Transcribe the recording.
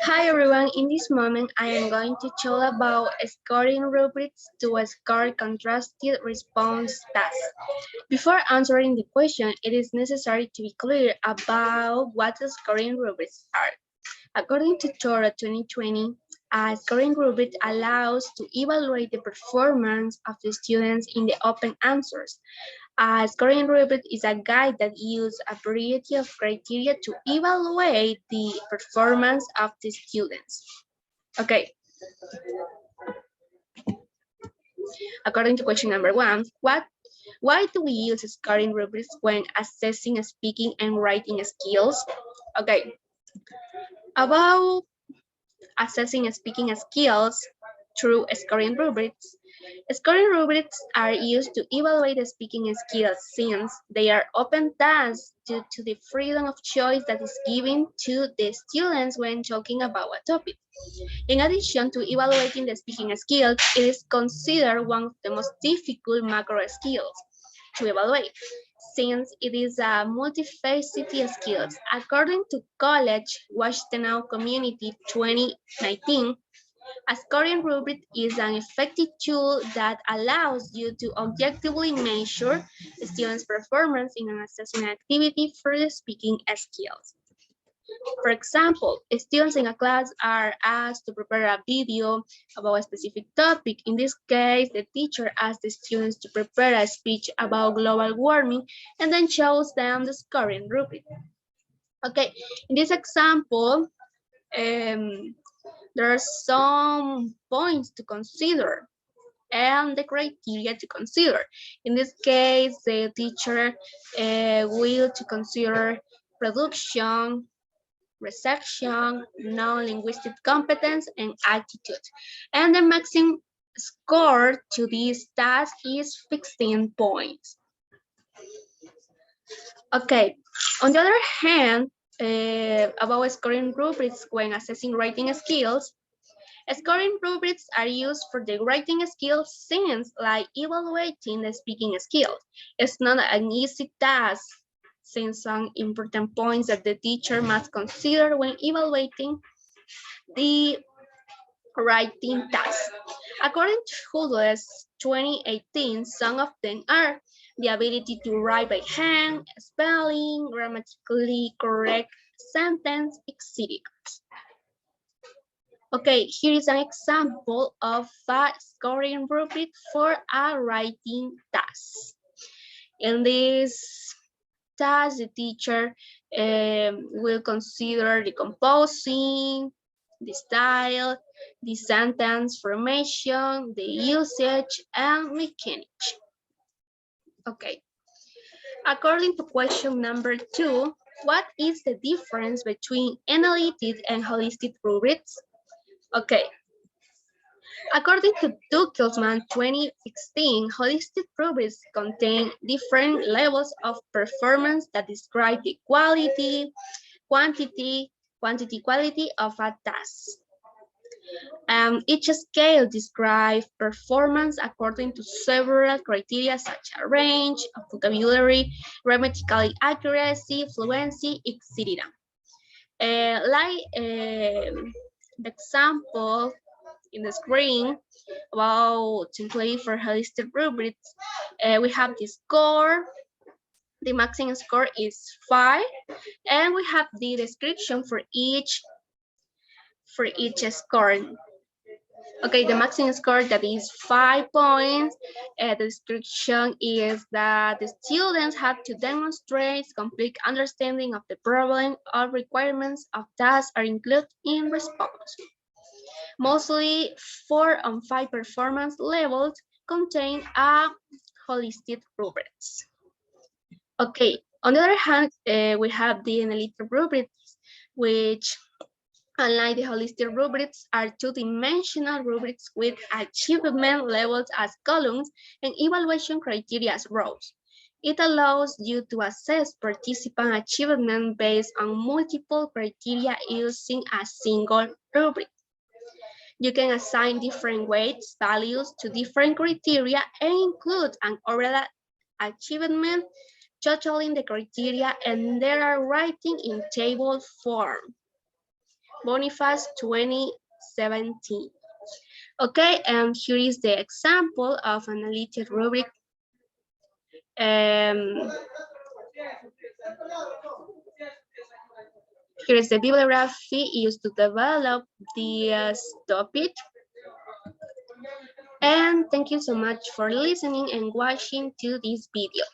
Hi everyone, in this moment I am going to tell about scoring rubrics to score contrasted response tasks. Before answering the question, it is necessary to be clear about what scoring rubrics are. According to Torah 2020, a scoring rubric allows to evaluate the performance of the students in the open answers. A scoring rubric is a guide that uses a variety of criteria to evaluate the performance of the students. Okay, according to question number one, why do we use scoring rubrics when assessing speaking and writing skills? Okay, about assessing speaking skills through scoring rubrics. Scoring rubrics are used to evaluate the speaking skills since they are open tasks due to the freedom of choice that is given to the students when talking about a topic. In addition to evaluating the speaking skills, it is considered one of the most difficult macro skills to evaluate since it is a multifaceted skills. According to College Washington Community 2019, a scoring rubric is an effective tool that allows you to objectively measure the student's performance in an assessment activity for the speaking skills. For example, students in a class are asked to prepare a video about a specific topic. In this case, the teacher asks the students to prepare a speech about global warming and then shows them the scoring rubric. Okay, in this example, there are some points to consider and the criteria to consider. In this case, the teacher will to consider production, reception, non-linguistic competence, and attitude. And the maximum score to this task is 15 points. Okay, on the other hand, about scoring rubrics when assessing writing skills, scoring rubrics are used for the writing skills since, like evaluating the speaking skills, it's not an easy task since some important points that the teacher must consider when evaluating the writing task. According to Hudless 2018, some of them are the ability to write by hand, spelling, grammatically correct sentence, etc. Okay, here is an example of a scoring rubric for a writing task. In this task, the teacher will consider the composing, the style, the sentence formation, the usage, and mechanics. Okay. According to question number 2, what is the difference between analytic and holistic rubrics? Okay. According to Duckelsman 2016, holistic rubrics contain different levels of performance that describe the quality, quality of a task. Each scale describes performance according to several criteria such as range, vocabulary, grammatical accuracy, fluency, etc. The example in the screen about template for holistic rubrics, we have the score. The maximum score is 5, and we have the description for each score. Okay, the maximum score that is 5 points. The description is that the students have to demonstrate complete understanding of the problem or requirements of tasks are included in response. Mostly 4 and 5 performance levels contain a holistic rubrics. Okay, on the other hand, we have the analytic rubrics, which unlike the holistic rubrics, are two-dimensional rubrics with achievement levels as columns and evaluation criteria as rows. It allows you to assess participant achievement based on multiple criteria using a single rubric. You can assign different weights, values to different criteria and include an overall achievement, totaling the criteria, and they are writing in table form. Boniface 2017. Okay, and here is the example of analytic rubric. Here is the bibliography used to develop this topic. And thank you so much for listening and watching to this video.